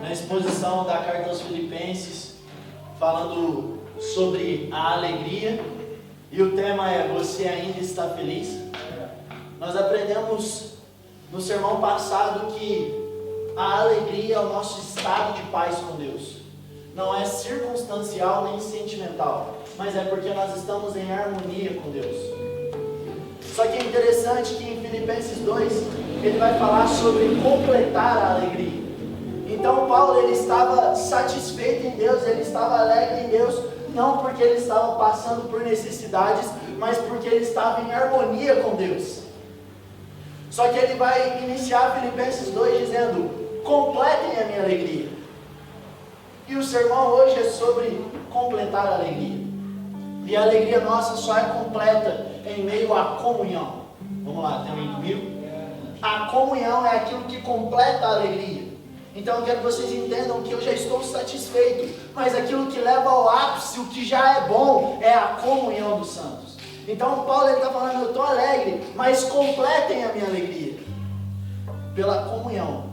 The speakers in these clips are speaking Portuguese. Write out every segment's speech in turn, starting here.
na exposição da carta aos Filipenses, falando sobre a alegria, e o tema é: você ainda está feliz? Nós aprendemos no sermão passado que a alegria é o nosso estado de paz com Deus. Não é circunstancial nem sentimental, mas é porque nós estamos em harmonia com Deus. Só que é interessante que em Filipenses 2, ele vai falar sobre completar a alegria. Então Paulo, ele estava satisfeito em Deus, ele estava alegre em Deus, não porque ele estava passando por necessidades, mas porque ele estava em harmonia com Deus. Só que ele vai iniciar Filipenses 2 dizendo: completem a minha alegria. E o sermão hoje é sobre completar a alegria. E a alegria nossa só é completa em meio à comunhão. Vamos lá, tem alguém comigo? A comunhão é aquilo que completa a alegria. Então eu quero que vocês entendam que eu já estou satisfeito, mas aquilo que leva ao ápice, o que já é bom, é a comunhão dos santos. Então Paulo está falando: eu estou alegre, mas completem a minha alegria pela comunhão.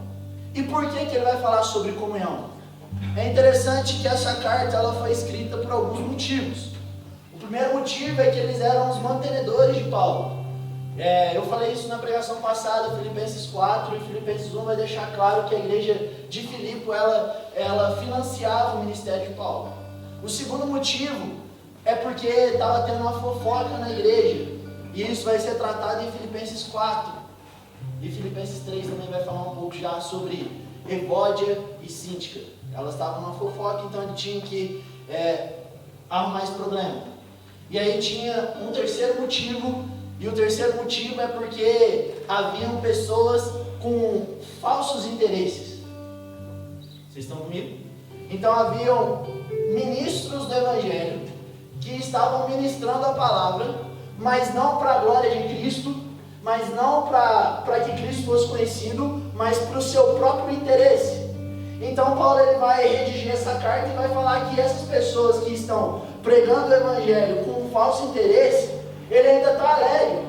E por que ele vai falar sobre comunhão? É interessante que essa carta ela foi escrita por alguns motivos. O primeiro motivo é que eles eram os mantenedores de Paulo. Eu falei isso na pregação passada, Filipenses 4 e Filipenses 1 vai deixar claro que a igreja de Filipe ela financiava o ministério de Paulo. O segundo motivo é porque estava tendo uma fofoca na igreja, e isso vai ser tratado em Filipenses 4, e Filipenses 3 também vai falar um pouco já sobre Evódia e Síntica. Elas estavam numa fofoca, então ele tinha que arrumar esse problema. E aí tinha um terceiro motivo, e o terceiro motivo é porque haviam pessoas com falsos interesses. Vocês estão comigo? Então haviam ministros do Evangelho que estavam ministrando a palavra, mas não para a glória de Cristo, mas não para que Cristo fosse conhecido, mas para o seu próprio interesse. Então Paulo ele vai redigir essa carta e vai falar que essas pessoas que estão pregando o Evangelho com um falso interesse, ele ainda está alegre.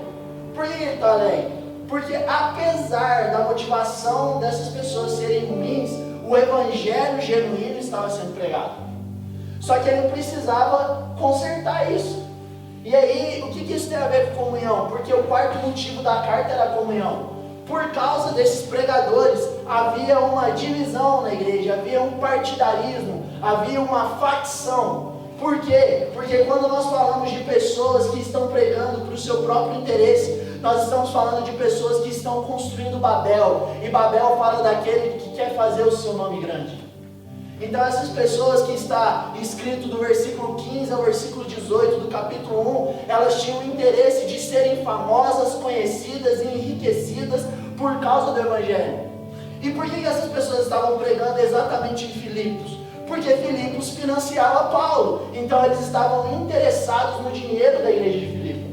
Por que ele está alegre? Porque apesar da motivação dessas pessoas serem ruins, o Evangelho genuíno estava sendo pregado. Só que ele precisava consertar isso. E aí, o que isso tem a ver com comunhão? Porque o quarto motivo da carta era a comunhão. Por causa desses pregadores, havia uma divisão na igreja, havia um partidarismo, havia uma facção. Por quê? Porque quando nós falamos de pessoas que estão pregando para o seu próprio interesse, nós estamos falando de pessoas que estão construindo Babel. E Babel fala daquele que quer fazer o seu nome grande. Então essas pessoas que está escrito do versículo 15 ao versículo 18 do capítulo 1, elas tinham o interesse de serem famosas, conhecidas e enriquecidas por causa do Evangelho. E por que essas pessoas estavam pregando exatamente em Filipos? Porque Filipos financiava Paulo, então eles estavam interessados no dinheiro da igreja de Filipe.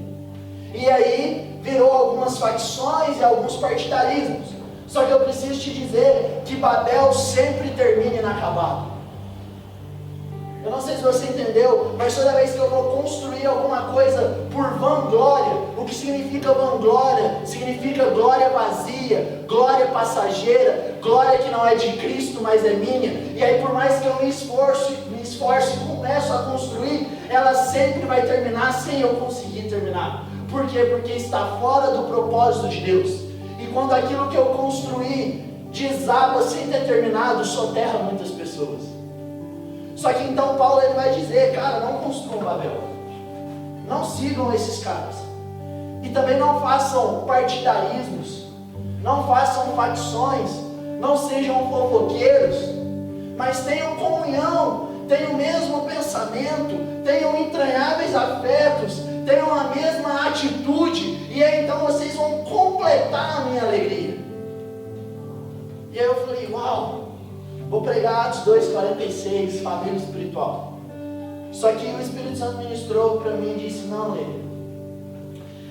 E aí virou algumas facções e alguns partidarismos. Só que eu preciso te dizer que Babel sempre termina inacabado. Eu não sei se você entendeu, mas toda vez que eu vou construir alguma coisa por vanglória, o que significa vanglória? Significa glória vazia, glória passageira, glória que não é de Cristo, mas é minha. E aí por mais que eu me esforce e começo a construir, ela sempre vai terminar sem eu conseguir terminar. Por quê? Porque está fora do propósito de Deus. E quando aquilo que eu construí desaba sem ter terminado, soterra muitas pessoas. Só que então Paulo ele vai dizer: cara, não construam Babel. Não sigam esses caras. E também não façam partidarismos. Não façam facções. Não sejam fofoqueiros. Mas tenham comunhão. Tenham o mesmo pensamento. Tenham entranháveis afetos. Tenham a mesma atitude. E aí então vocês vão completar a minha alegria. E aí eu falei: uau, vou pregar Atos 2,46, família espiritual. Só que o Espírito Santo ministrou para mim e disse: não, Lê,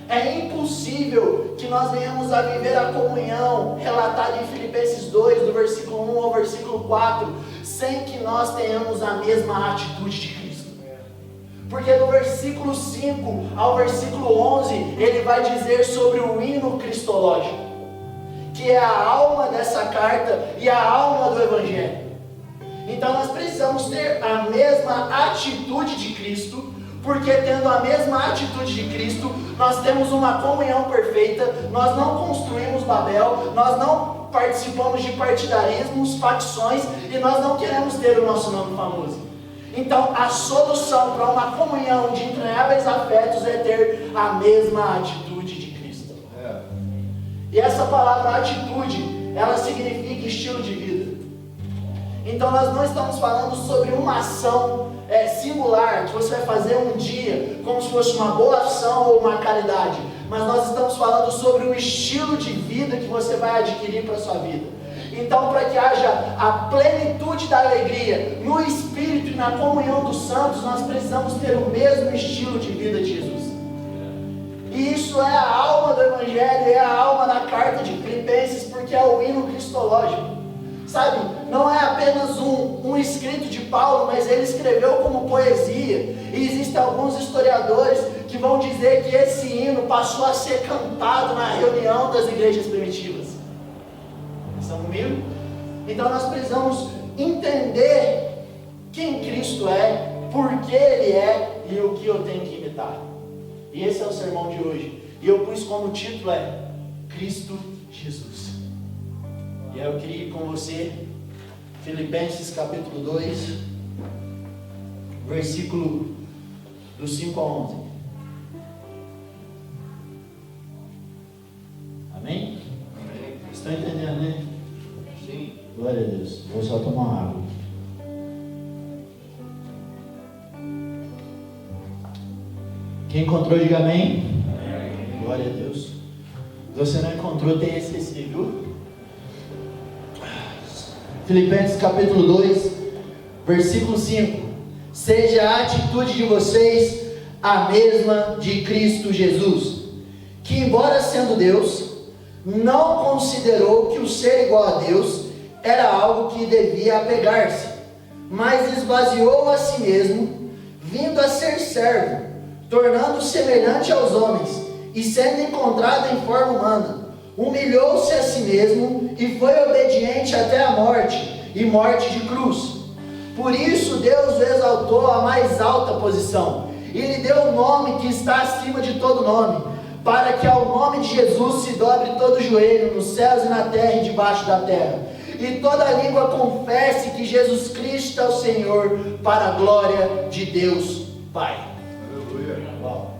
é impossível que nós venhamos a viver a comunhão relatada em Filipenses 2, do versículo 1 ao versículo 4, sem que nós tenhamos a mesma atitude de Cristo. Porque no versículo 5 ao versículo 11, ele vai dizer sobre o hino cristológico, que é a alma dessa carta e a alma do Evangelho. Então nós precisamos ter a mesma atitude de Cristo, porque tendo a mesma atitude de Cristo, nós temos uma comunhão perfeita, nós não construímos Babel, nós não participamos de partidarismos, facções, e nós não queremos ter o nosso nome famoso. Então a solução para uma comunhão de entranháveis afetos é ter a mesma atitude de Cristo. E essa palavra atitude, ela significa estilo de vida. Então nós não estamos falando sobre uma ação singular, que você vai fazer um dia, como se fosse uma boa ação ou uma caridade. Mas nós estamos falando sobre o estilo de vida que você vai adquirir para a sua vida. Então, para que haja a plenitude da alegria no Espírito e na comunhão dos santos, nós precisamos ter o mesmo estilo de vida de Jesus. E isso é a alma do Evangelho, é a alma da carta de Filipenses, porque é o hino cristológico. Sabe, não é apenas um escrito de Paulo, mas ele escreveu como poesia. E existem alguns historiadores que vão dizer que esse hino passou a ser cantado na reunião das igrejas primitivas. Estão comigo? Então nós precisamos entender quem Cristo é, por que Ele é e o que eu tenho que imitar. E esse é o sermão de hoje. E eu pus como título Cristo Jesus. E aí eu queria ir com você, Filipenses capítulo 2, versículo do 5 a 11. Amém? Amém. Estão entendendo, né? Sim. Glória a Deus. Vou só tomar uma água. Quem encontrou, diga amém. Amém. Glória a Deus. Se você não encontrou, tenha esquecido, viu? Filipenses capítulo 2, versículo 5. Seja a atitude de vocês a mesma de Cristo Jesus, que embora sendo Deus, não considerou que o ser igual a Deus era algo que devia apegar-se, mas esvaziou a si mesmo, vindo a ser servo, tornando-se semelhante aos homens, e sendo encontrado em forma humana, humilhou-se a si mesmo e foi obediente até a morte, e morte de cruz. Por isso Deus o exaltou à mais alta posição, e lhe deu um nome que está acima de todo nome, para que ao nome de Jesus se dobre todo o joelho, nos céus e na terra e debaixo da terra, e toda língua confesse que Jesus Cristo é o Senhor, para a glória de Deus Pai. Aleluia. Uau.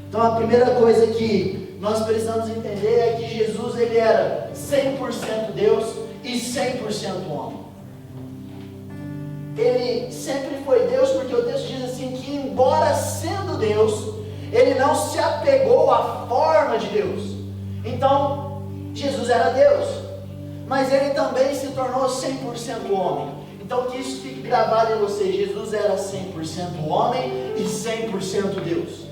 Então a primeira coisa que nós precisamos entender é que Jesus ele era 100% Deus e 100% homem. Ele sempre foi Deus, porque o texto diz assim que embora sendo Deus, ele não se apegou à forma de Deus. Então Jesus era Deus, mas ele também se tornou 100% homem. Então que isso fique gravado em você: Jesus era 100% homem e 100% Deus.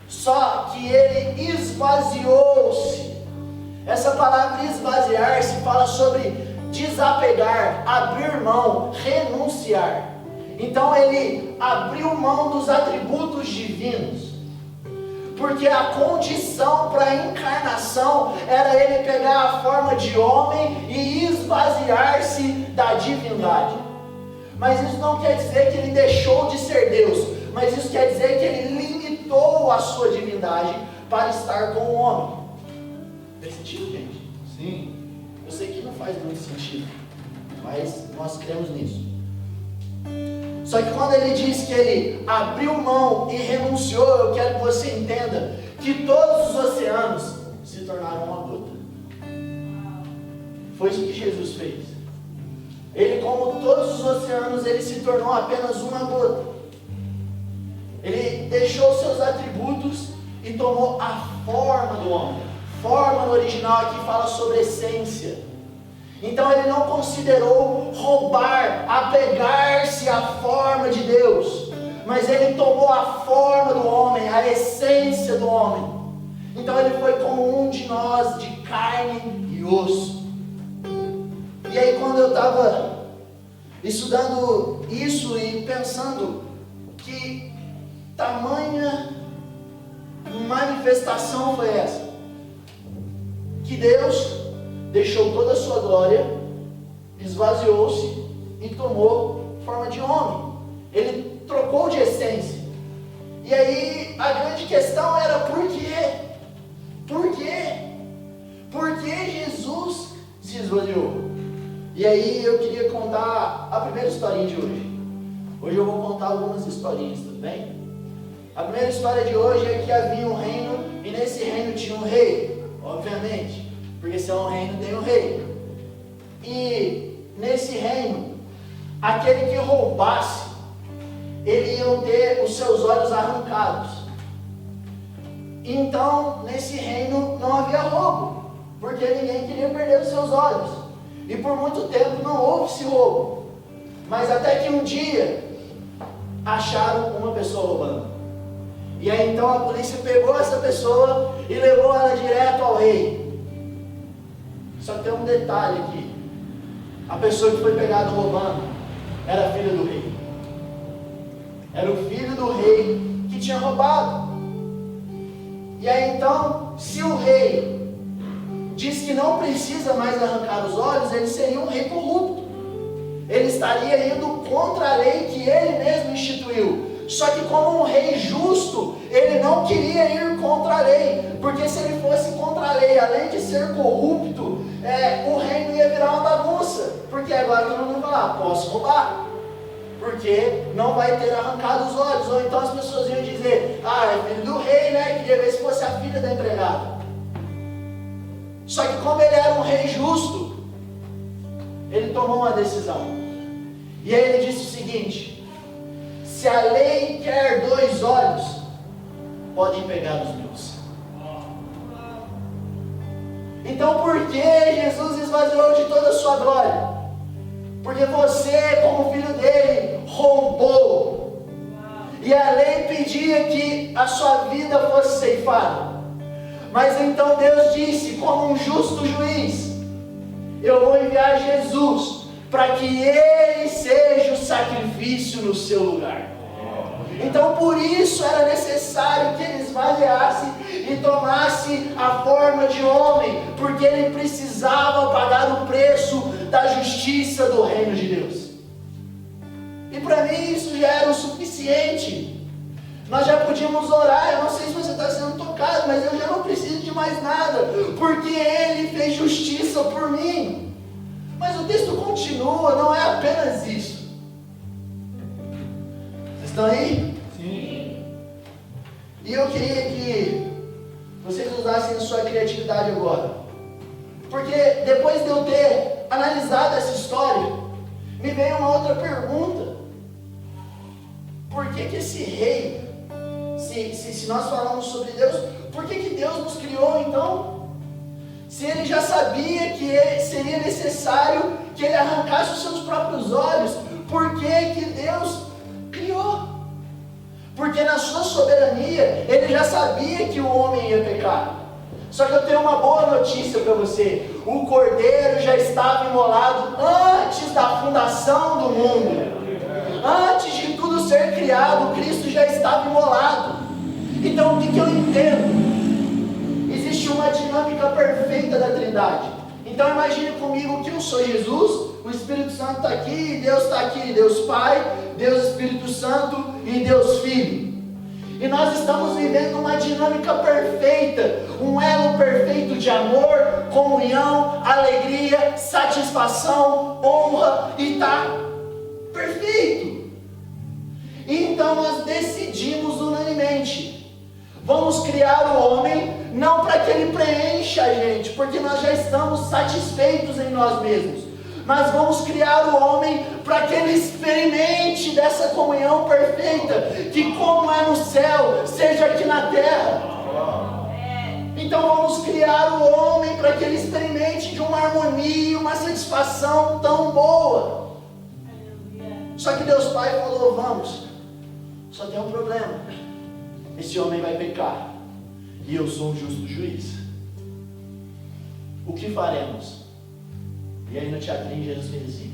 Só que ele esvaziou-se. Essa palavra esvaziar-se fala sobre desapegar, abrir mão, renunciar. Então ele abriu mão dos atributos divinos, porque a condição para a encarnação era ele pegar a forma de homem e esvaziar-se da divindade. Mas isso não quer dizer que ele deixou de ser Deus, mas isso quer dizer que ele limitou a sua divindade para estar com o homem. Faz sentido, gente? Sim. Eu sei que não faz muito sentido, mas nós cremos nisso. Só que quando ele diz que ele abriu mão e renunciou, eu quero que você entenda que todos os oceanos se tornaram uma gota. Foi isso que Jesus fez. Ele, como todos os oceanos, ele se tornou apenas uma gota. Ele deixou seus atributos e tomou a forma do homem. Forma no original aqui fala sobre essência. Então ele não considerou roubar, apegar-se à forma de Deus, mas ele tomou a forma do homem, a essência do homem. Então ele foi como um de nós, de carne e osso. E aí quando eu estava estudando isso e pensando que tamanha manifestação foi essa, que Deus deixou toda a sua glória, esvaziou-se e tomou forma de homem. Ele trocou de essência. E aí a grande questão era por quê? Por quê? Por que Jesus se esvaziou? E aí eu queria contar a primeira historinha de hoje. Hoje eu vou contar algumas historinhas, tudo bem? A primeira história de hoje é que havia um reino e nesse reino tinha um rei, obviamente, porque se é um reino tem um rei. E nesse reino, aquele que roubasse, ele ia ter os seus olhos arrancados. Então, nesse reino não havia roubo, porque ninguém queria perder os seus olhos. E por muito tempo não houve esse roubo. Mas até que um dia acharam uma pessoa roubando. E aí então a polícia pegou essa pessoa e levou ela direto ao rei. Só que tem um detalhe aqui. A pessoa que foi pegada roubando era filha do rei. Era o filho do rei que tinha roubado. E aí então, se o rei diz que não precisa mais arrancar os olhos, ele seria um rei corrupto. Ele estaria indo contra a lei que ele mesmo instituiu. Só que como um rei justo, ele não queria ir contra a lei, porque se ele fosse contra a lei, além de ser corrupto, o reino ia virar uma bagunça, porque agora todo mundo vai falar, posso roubar, porque não vai ter arrancado os olhos. Ou então as pessoas iam dizer, é filho do rei, né, queria ver se fosse a filha da empregada. Só que como ele era um rei justo, ele tomou uma decisão, e aí ele disse o seguinte: se a lei quer 2 olhos, podem pegar os meus. Então por que Jesus esvaziou de toda a sua glória? Porque você, como filho dele, roubou. E a lei pedia que a sua vida fosse ceifada. Mas então Deus disse, como um justo juiz, eu vou enviar Jesus para que ele seja o sacrifício no seu lugar. Então por isso era necessário que ele esvaziasse e tomasse a forma de homem, porque ele precisava pagar o preço da justiça do reino de Deus. E para mim isso já era o suficiente. Nós já podíamos orar. Eu não sei se você está sendo tocado, mas eu já não preciso de mais nada, porque ele fez justiça por mim. Mas o texto continua, não é apenas isso. Vocês estão aí? Sim. E eu queria que vocês usassem a sua criatividade agora. Porque depois de eu ter analisado essa história, me veio uma outra pergunta. Por que esse rei, se nós falamos sobre Deus, por que Deus nos criou então? Se ele já sabia que seria necessário que ele arrancasse os seus próprios olhos, por que Deus criou? Porque na sua soberania, ele já sabia que o homem ia pecar. Só que eu tenho uma boa notícia para você. O cordeiro já estava imolado antes da fundação do mundo. Antes de tudo ser criado, Cristo já estava imolado. Então o que eu entendo? Existe uma dinâmica perfeita da Trindade. Então imagine comigo que eu sou Jesus, o Espírito Santo está aqui, Deus está aqui, Deus Pai, Deus Espírito Santo e Deus Filho. E nós estamos vivendo uma dinâmica perfeita, um elo perfeito de amor, comunhão, alegria, satisfação, honra, e está perfeito. E então nós decidimos unanimemente, vamos criar o homem, não para que ele preencha a gente, porque nós já estamos satisfeitos em nós mesmos, mas vamos criar o homem para que ele experimente dessa comunhão perfeita, que como é no céu, seja aqui na terra. Então vamos criar o homem para que ele experimente de uma harmonia, uma satisfação tão boa. Só que Deus Pai falou, vamos, só tem um problema, esse homem vai pecar, e eu sou um justo juiz. O que faremos? E aí no teatrinho Jesus fez assim,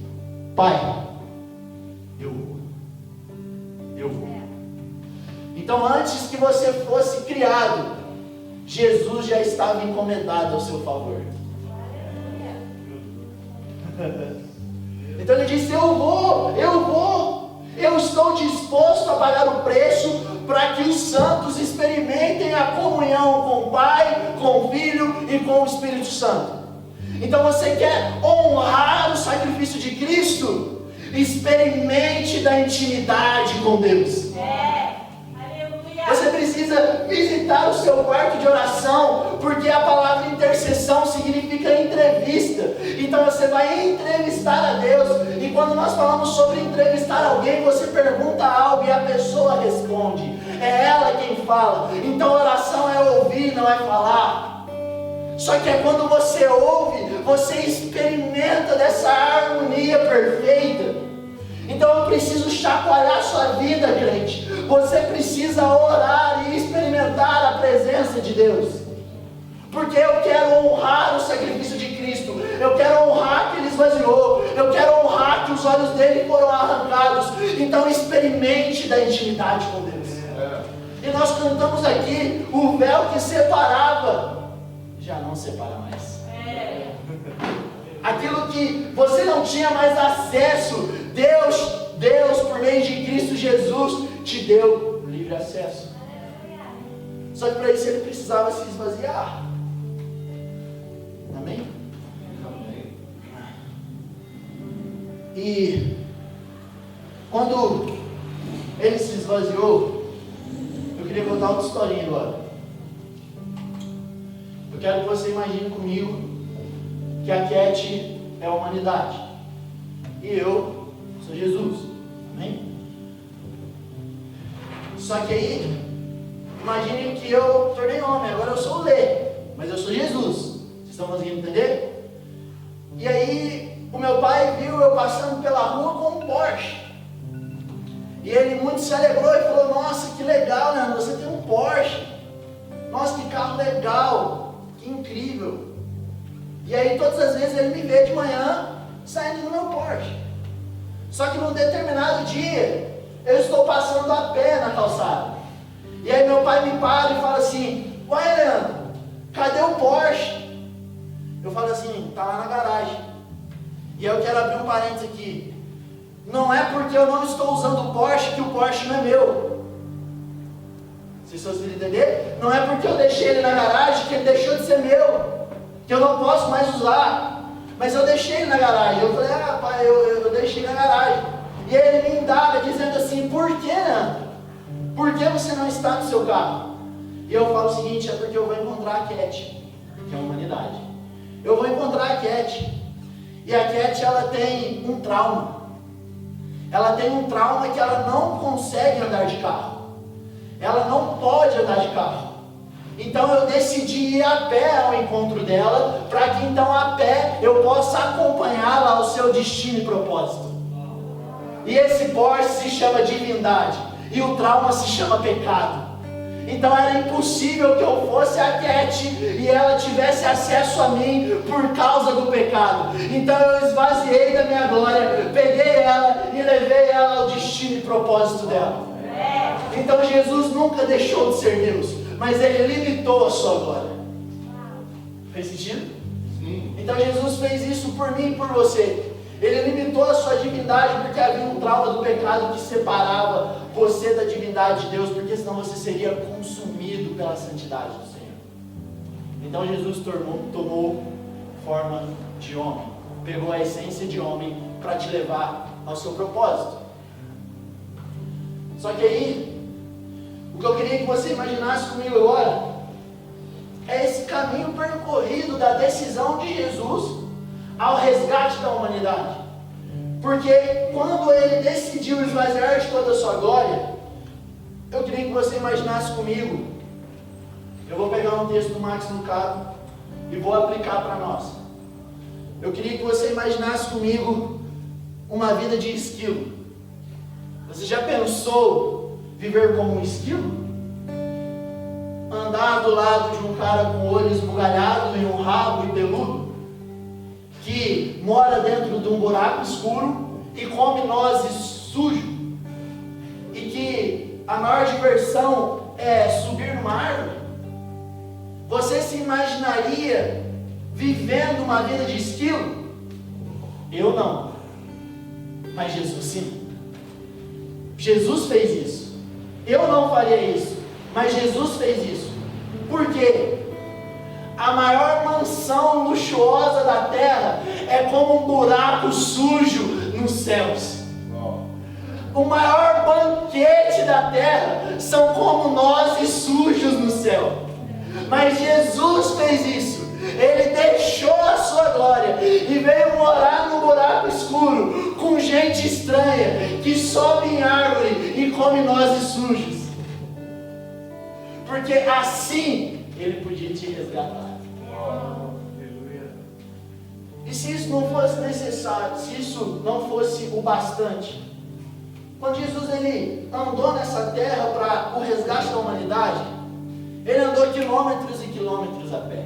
Pai, eu vou. Então antes que você fosse criado, Jesus já estava encomendado ao seu favor. Então ele disse: eu estou disposto a pagar o preço para que os santos experimentem a comunhão com o Pai, com o Filho e com o Espírito Santo. Então você quer honrar o sacrifício de Cristo? Experimente da intimidade com Deus. Você precisa visitar o seu quarto de oração, porque a palavra intercessão significa entrevista. Então você vai entrevistar a Deus, e quando nós falamos sobre entrevistar alguém, você pergunta algo e a pessoa responde. É ela quem fala. Então oração é ouvir, não é falar. Só que é quando você ouve, você experimenta dessa harmonia perfeita. Então eu preciso chacoalhar sua vida, crente. Você precisa orar e experimentar a presença de Deus. Porque eu quero honrar o sacrifício de Cristo. Eu quero honrar que Ele esvaziou. Eu quero honrar que os olhos dele foram arrancados. Então experimente da intimidade com Deus. E nós cantamos aqui: o véu que separava já não separa mais. Aquilo que você não tinha mais acesso, Deus, por meio de Cristo Jesus, te deu livre acesso. Só que para isso ele precisava se esvaziar. Amém? Amém. E quando ele se esvaziou, eu queria contar outra historinha agora. Eu quero que você imagine comigo que a Cat é a humanidade e eu sou Jesus. Amém? Só que aí, imagine que eu tornei homem, agora eu sou o Lê, mas eu sou Jesus. Vocês estão conseguindo entender? E aí, o meu pai viu eu passando pela rua com um Porsche. E ele muito se alegrou e falou: nossa, que legal, né? Você tem um Porsche. Nossa, que carro legal, que incrível. E aí todas as vezes ele me vê de manhã saindo do meu Porsche. Só que num determinado dia eu estou passando a pé na calçada. E aí meu pai me para e fala assim: uai, Leandro, cadê o Porsche? Eu falo assim: tá lá na garagem. E eu quero abrir um parênteses aqui. Não é porque eu não estou usando o Porsche que o Porsche não é meu. Vocês conseguiram entender? Não é porque eu deixei ele na garagem que ele deixou de ser meu, que eu não posso mais usar. Mas eu deixei ele na garagem. Eu falei: ah, pai, eu deixei na garagem. E aí ele me indaga dizendo assim: por que, Leandro? Por que você não está no seu carro? E eu falo o seguinte: é porque eu vou encontrar a Cat, que é a humanidade. Eu vou encontrar a Cat. E a Cat, ela tem um trauma. Ela tem um trauma que ela não consegue andar de carro. Ela não pode andar de carro. Então eu decidi ir a pé ao encontro dela, para que então a pé eu possa acompanhá-la ao seu destino e propósito. E esse Porsche se chama divindade, e o trauma se chama pecado. Então era impossível que eu fosse a Cat e ela tivesse acesso a mim por causa do pecado. Então eu esvaziei da minha glória, peguei ela e levei ela ao destino e propósito dela. Então Jesus nunca deixou de ser Deus, mas Ele limitou a sua glória. Fez sentido? Sim. Então Jesus fez isso por mim e por você. Ele limitou a sua divindade porque havia um trauma do pecado que separava você da divindade de Deus, porque senão você seria consumido pela santidade do Senhor. Então Jesus tomou forma de homem, pegou a essência de homem para te levar ao seu propósito. Só que aí, o que eu queria que você imaginasse comigo agora é esse caminho percorrido da decisão de Jesus ao resgate da humanidade. Porque quando ele decidiu esvaziar de toda a sua glória, eu queria que você imaginasse comigo. Eu vou pegar um texto do Max Lucado e vou aplicar para nós. Eu queria que você imaginasse comigo uma vida de esquilo. Você já pensou viver como um esquilo? Andar do lado de um cara com o olho esbugalhado e um rabo e peludo, que mora dentro de um buraco escuro e come nozes sujos, e que a maior diversão é subir numa árvore? Você se imaginaria vivendo uma vida de esquilo? Eu não. Mas Jesus sim. Jesus fez isso. Eu não faria isso, mas Jesus fez isso. Por quê? A maior mansão luxuosa da terra é como um buraco sujo nos céus. O maior banquete da terra são como nós e sujos no céu. Mas Jesus fez isso. Ele deixou a sua glória e veio morar num buraco escuro com gente estranha que sobe em árvore e come nozes sujos. Porque assim Ele podia te resgatar. E se isso não fosse necessário, se isso não fosse o bastante, quando Jesus ele andou nessa terra para o resgate da humanidade, Ele andou quilômetros e quilômetros a pé.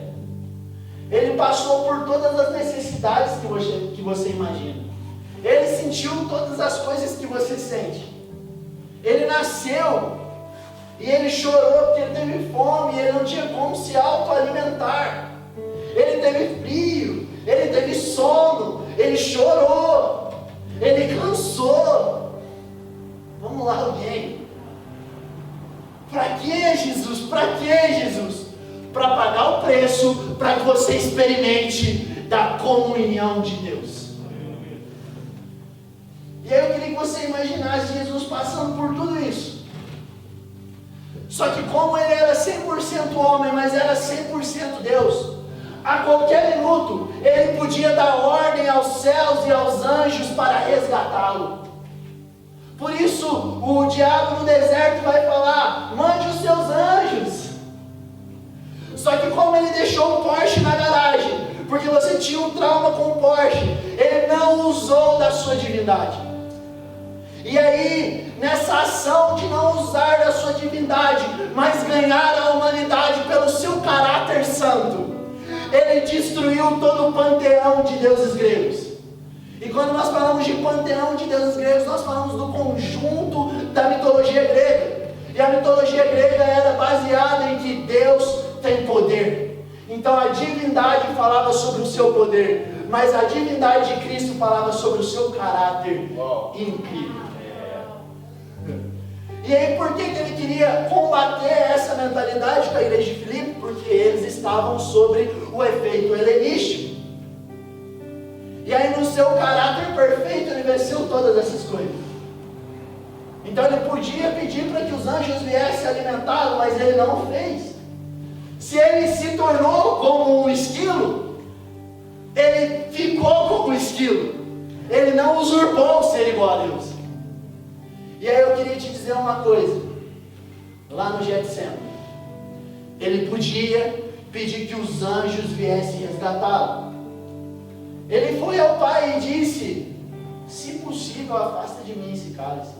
Ele passou por todas as necessidades que você imagina. Ele sentiu todas as coisas que você sente. Ele nasceu e ele chorou porque ele teve fome e ele não tinha como se autoalimentar. Ele teve frio, ele teve sono, ele chorou, ele cansou. Vamos lá, alguém. Para que Jesus? Para que Jesus? Para pagar o preço, para que você experimente da comunhão de Deus. E aí eu queria que você imaginasse Jesus passando por tudo isso. Só que como Ele era 100% homem, mas era 100% Deus, a qualquer minuto Ele podia dar ordem aos céus e aos anjos para resgatá-lo. Por isso o diabo no deserto vai falar: mande os seus anjos. Só que como ele deixou o Porsche na garagem, porque você tinha um trauma com o Porsche, ele não usou da sua divindade. E aí, nessa ação de não usar da sua divindade, mas ganhar a humanidade pelo seu caráter santo, ele destruiu todo o panteão de deuses gregos. E quando nós falamos de panteão de deuses gregos, nós falamos do conjunto da mitologia grega. E a mitologia grega era baseada em que Deus tem poder. Então a divindade falava sobre o seu poder, mas a divindade de Cristo falava sobre o seu caráter incrível. E aí por que ele queria combater essa mentalidade com a igreja de Filipe? Porque eles estavam sobre o efeito helenístico. E aí no seu caráter perfeito ele venceu todas essas coisas. Então ele podia pedir para que os anjos viessem alimentá-lo, mas ele não fez. Se ele se tornou como um esquilo, ele ficou como um esquilo. Ele não usurpou ser igual a Deus. E aí eu queria te dizer uma coisa. Lá no Getsemane, ele podia pedir que os anjos viessem resgatá-lo. Ele foi ao Pai e disse: se possível, afasta de mim esse cálice.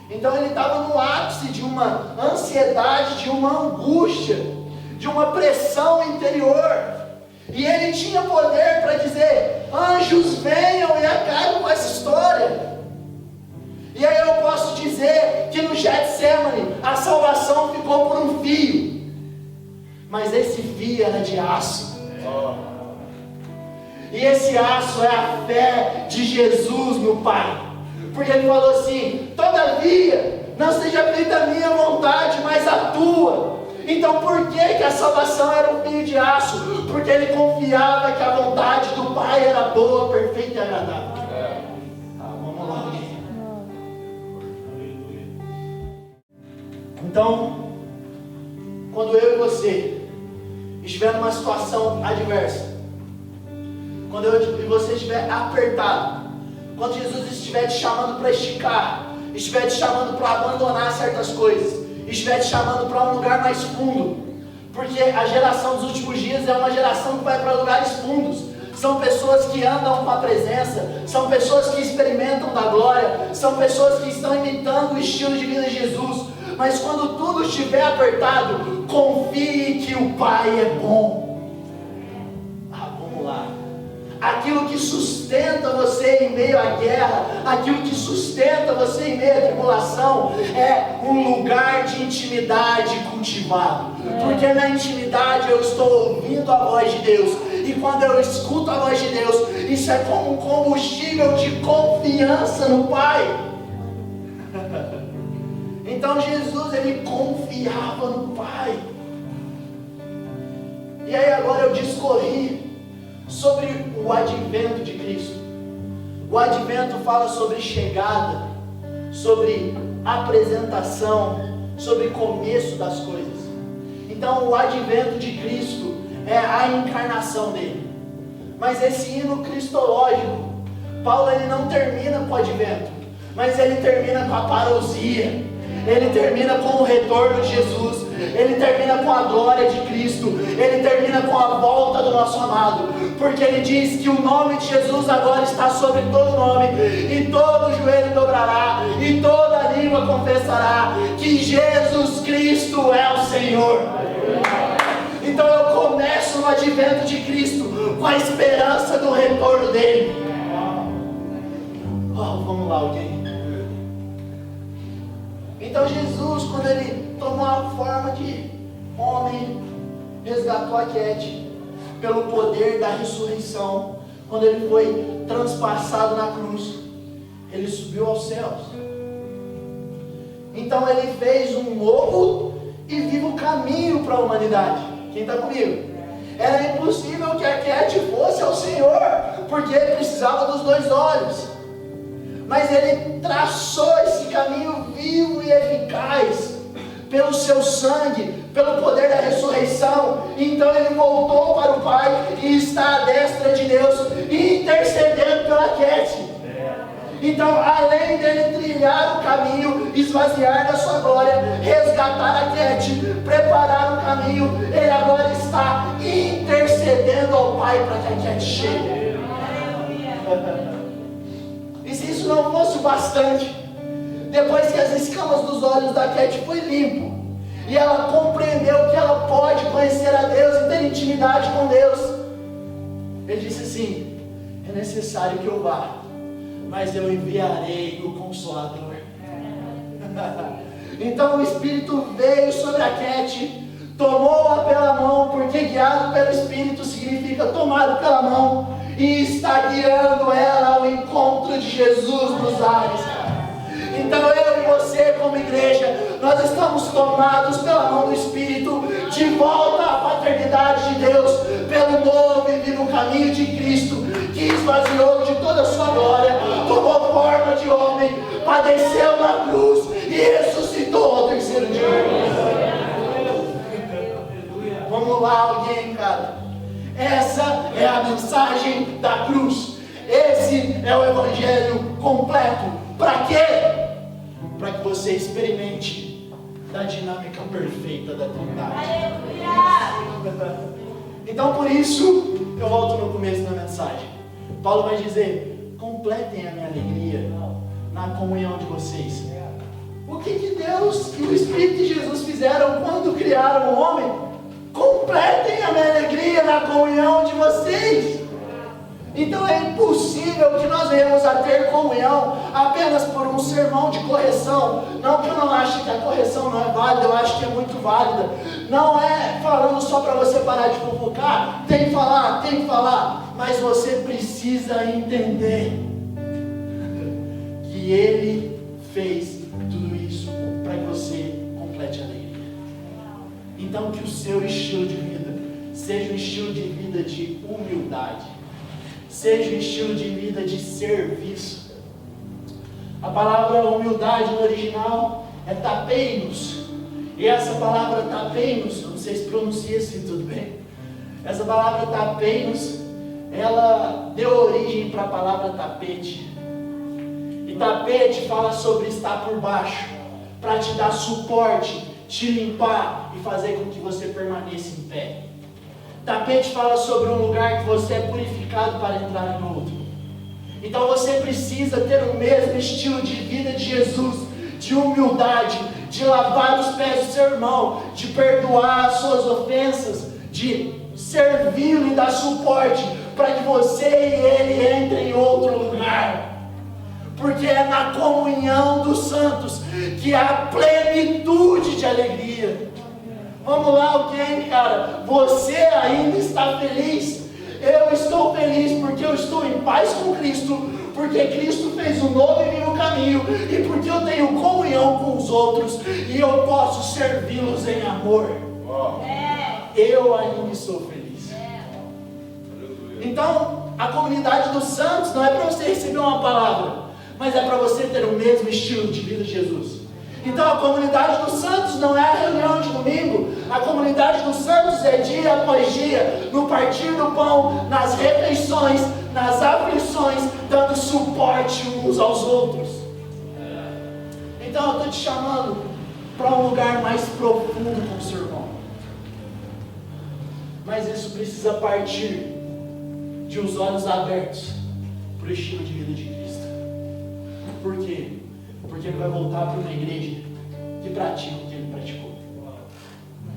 Então ele estava no ápice de uma ansiedade, de uma angústia, de uma pressão interior. E ele tinha poder para dizer: anjos, venham e acabem com essa história. E aí eu posso dizer que no Getsemane a salvação ficou por um fio. Mas esse fio era de aço. E esse aço é a fé de Jesus no Pai. Porque ele falou assim: todavia, não seja feita a minha vontade, mas a tua. Então por que a salvação era um fio de aço? Porque ele confiava que a vontade do Pai era boa, perfeita e agradável. Vamos lá, alguém. Então, quando eu e você estiver numa situação adversa, quando eu e você estiver apertado, quando Jesus estiver te chamando para esticar, estiver te chamando para abandonar certas coisas, estiver te chamando para um lugar mais fundo, porque a geração dos últimos dias é uma geração que vai para lugares fundos. São pessoas que andam com a presença, são pessoas que experimentam da glória, são pessoas que estão imitando o estilo de vida de Jesus. Mas quando tudo estiver apertado, confie que o Pai é bom. Vamos lá. Aquilo que sustenta você em meio à guerra, aquilo que sustenta você em meio à tribulação, é um lugar de intimidade cultivado. Porque na intimidade eu estou ouvindo a voz de Deus, E quando eu escuto a voz de Deus, isso é como um combustível de confiança no Pai. Então Jesus, ele confiava no Pai. E aí agora eu discorri sobre o advento de Cristo. O advento fala sobre chegada, sobre apresentação, sobre começo das coisas. Então o advento de Cristo é a encarnação dele. Mas esse hino cristológico, Paulo ele não termina com o advento, mas ele termina com a parousia. Ele termina com o retorno de Jesus. Ele termina com a glória de Cristo. Ele termina com a volta do nosso amado. Porque ele diz que o nome de Jesus agora está sobre todo nome. E todo joelho dobrará. E toda língua confessará que Jesus Cristo é o Senhor. Então eu começo no advento de Cristo com a esperança do retorno dele. Vamos lá, alguém. Então Jesus, quando ele tomou a forma de homem, resgatou a Cat pelo poder da ressurreição. Quando ele foi transpassado na cruz, ele subiu aos céus. Então ele fez um novo e vivo caminho para a humanidade. Quem está comigo? Era impossível que a Cat fosse ao Senhor, porque ele precisava dos dois olhos. Mas ele traçou esse caminho vivo e eficaz, pelo seu sangue, pelo poder da ressurreição. Então ele voltou para o Pai e está à destra de Deus, intercedendo pela Cat. Então, além dele trilhar o caminho, esvaziar da sua glória, resgatar a Cat, preparar o caminho, ele agora está intercedendo ao Pai para que a Cat chegue. E se isso não fosse o bastante, depois que as escamas dos olhos da Cat foi limpo, e ela compreendeu que ela pode conhecer a Deus e ter intimidade com Deus, ele disse assim: é necessário que eu vá, mas eu enviarei o Consolador. Então o Espírito veio sobre a Cat, tomou-a pela mão, porque guiado pelo Espírito significa tomado pela mão, e está guiando ela ao encontro de Jesus nos ares. Então eu e você, como igreja, nós estamos tomados pela mão do Espírito, de volta à paternidade de Deus, pelo novo e vivo caminho de Cristo, que esvaziou de toda a sua glória, tomou forma de homem, padeceu na cruz e ressuscitou ao terceiro dia. Vamos lá, alguém, cara. Essa é a mensagem da cruz. Esse é o evangelho completo. Para quê? Para que você experimente da dinâmica perfeita da Trindade. Então, por isso, eu volto no começo da mensagem. Paulo vai dizer: completem a minha alegria na comunhão de vocês. O que Deus e o Espírito de Jesus fizeram quando criaram o homem? Completem a minha alegria na comunhão de vocês. Então é impossível que nós venhamos a ter comunhão apenas por um sermão de correção. Não que eu não ache que a correção não é válida, eu acho que é muito válida. Não é falando só para você parar de fofocar. Tem que falar. Mas você precisa entender que Ele fez tudo isso para que você complete a alegria. Então que o seu estilo de vida seja um estilo de vida de humildade, seja um estilo de vida de serviço. A palavra humildade no original é tapeinos, e essa palavra tapeinos, não sei se pronuncia assim tudo bem, essa palavra tapeinos, ela deu origem para a palavra tapete. E tapete fala sobre estar por baixo, para te dar suporte, te limpar e fazer com que você permaneça em pé. Tapete fala sobre um lugar que você é purificado para entrar em outro. Então você precisa ter o mesmo estilo de vida de Jesus, de humildade, de lavar os pés do seu irmão, de perdoar as suas ofensas, de servi-lo e dar suporte para que você e ele entrem em outro lugar. Porque é na comunhão dos santos que há plenitude de alegria. Vamos lá, alguém, cara? Você ainda está feliz? Eu estou feliz porque eu estou em paz com Cristo, porque Cristo fez um novo e vivo caminho, e porque eu tenho comunhão com os outros, e eu posso servi-los em amor. Eu ainda estou feliz. Então, a comunidade dos santos não é para você receber uma palavra, mas é para você ter o mesmo estilo de vida de Jesus. Então a comunidade dos santos não é a reunião de domingo. A comunidade dos santos é dia após dia, no partir do pão, nas refeições, nas aflições, dando suporte uns aos outros. Então eu estou te chamando para um lugar mais profundo com o seu irmão. Mas isso precisa partir de os olhos abertos para o estilo de vida de Cristo. Por quê? Porque ele vai voltar para uma igreja que pratica o que ele praticou.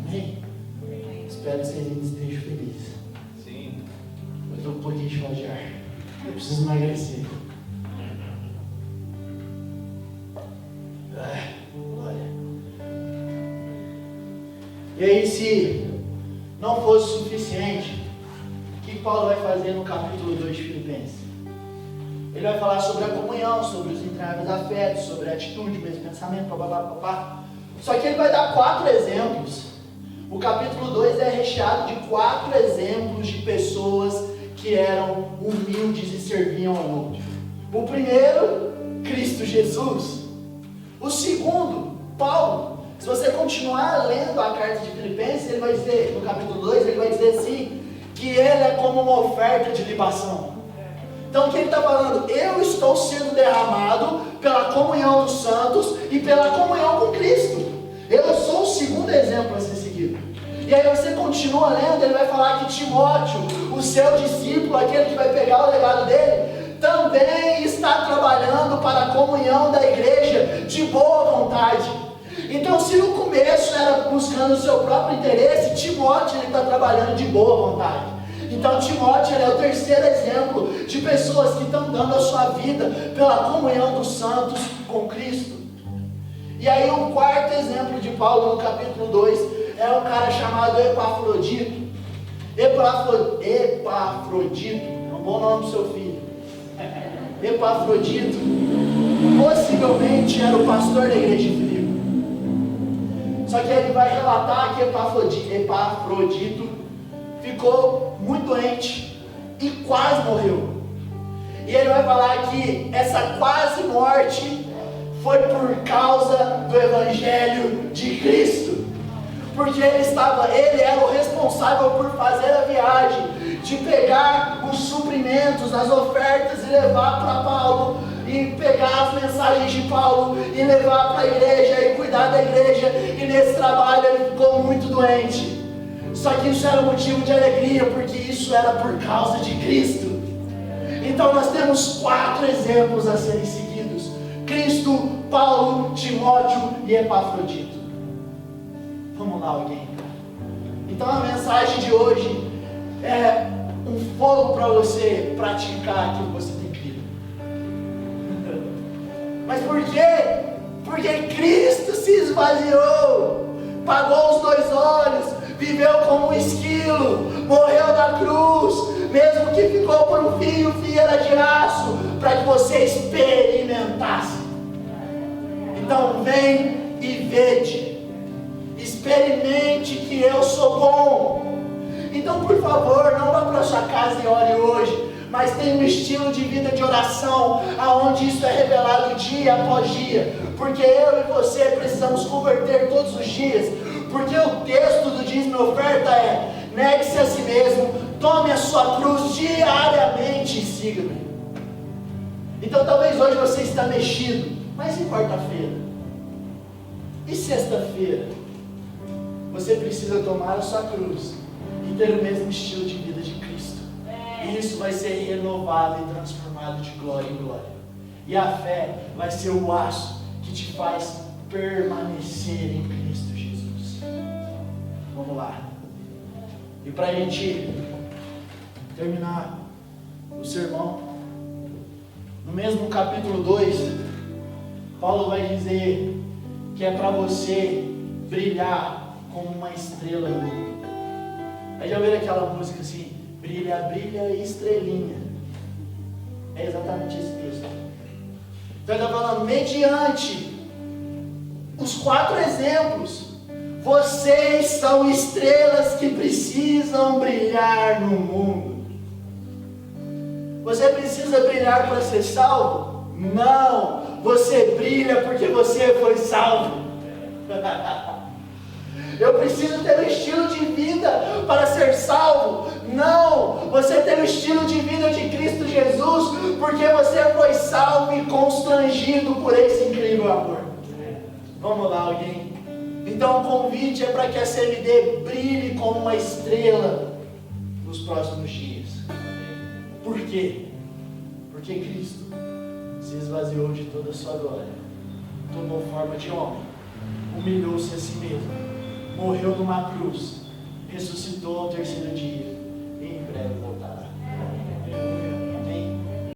Amém? Espero que vocês ainda estejam felizes. Sim. Eu estou um pouquinho de falta de ar. Eu preciso emagrecer. Glória. E aí, se não fosse suficiente, o que Paulo vai fazer no capítulo 2 de Filipenses? Ele vai falar sobre a comunhão, sobre os entranháveis afetos, sobre a atitude, o mesmo pensamento, papapá. Só que ele vai dar 4 exemplos. O capítulo 2 é recheado de 4 exemplos de pessoas que eram humildes e serviam ao outro. O primeiro, Cristo Jesus. O segundo, Paulo. Se você continuar lendo a carta de Filipenses, ele vai dizer, no capítulo 2, ele vai dizer assim, que ele é como uma oferta de libação. Então o que ele está falando? Eu estou sendo derramado pela comunhão dos santos e pela comunhão com Cristo. Eu sou o segundo exemplo a ser seguido. E aí você continua lendo, ele vai falar que Timóteo, o seu discípulo, aquele que vai pegar o legado dele, também está trabalhando para a comunhão da igreja de boa vontade. Então se no começo era buscando o seu próprio interesse, Timóteo está trabalhando de boa vontade. Então Timóteo é o terceiro exemplo de pessoas que estão dando a sua vida pela comunhão dos santos com Cristo. E aí o quarto exemplo de Paulo no capítulo 2 é um cara chamado Epafrodito. Epafrodito, é um bom nome para o seu filho. Epafrodito possivelmente era o pastor da igreja de Filipe. Só que ele vai relatar que Epafrodito ficou muito doente e quase morreu. E ele vai falar que essa quase morte foi por causa do Evangelho de Cristo. Porque ele era o responsável por fazer a viagem, de pegar os suprimentos, as ofertas e levar para Paulo, e pegar as mensagens de Paulo e levar para a igreja e cuidar da igreja. E nesse trabalho ele ficou muito doente. Só que isso era motivo de alegria, porque isso era por causa de Cristo. Então nós temos 4 exemplos a serem seguidos: Cristo, Paulo, Timóteo e Epafrodito. Vamos lá, alguém. Então a mensagem de hoje é um fogo para você praticar aquilo que você tem crido. Mas por quê? Porque Cristo se esvaziou, pagou os 2 olhos, viveu como um esquilo, morreu na cruz, mesmo que ficou por um fio era de aço, para que você experimentasse. Então vem e vede, experimente que eu sou bom. Então por favor, não vá para sua casa e ore hoje, mas tenha um estilo de vida de oração, aonde isso é revelado dia após dia, porque eu e você precisamos converter todos os dias. Porque o texto do dízimo e oferta é: negue-se a si mesmo, tome a sua cruz diariamente e siga-me. Então talvez hoje você está mexido, mas em quarta-feira e sexta-feira você precisa tomar a sua cruz e ter o mesmo estilo de vida de Cristo. E isso vai ser renovado e transformado de glória em glória. E a fé vai ser o laço que te faz permanecer em Cristo Jesus. Vamos lá. E para a gente terminar o sermão, no mesmo capítulo 2, Paulo vai dizer que é para você brilhar como uma estrela no mundo. Aí já ouviram aquela música assim: Brilha, brilha, estrelinha. É exatamente esse texto. Então ele está falando, mediante os 4 exemplos, vocês são estrelas que precisam brilhar no mundo. Você precisa brilhar para ser salvo? Não, você brilha porque você foi salvo. Eu preciso ter um estilo de vida para ser salvo? Não, você tem o estilo de vida de Cristo Jesus porque você foi salvo e constrangido por esse incrível amor. Vamos lá, alguém? Então o convite é para que a CMD brilhe como uma estrela nos próximos dias. Por quê? Porque Cristo se esvaziou de toda a sua glória, tomou forma de homem, humilhou-se a si mesmo, morreu numa cruz, ressuscitou ao 3º dia e em breve voltará.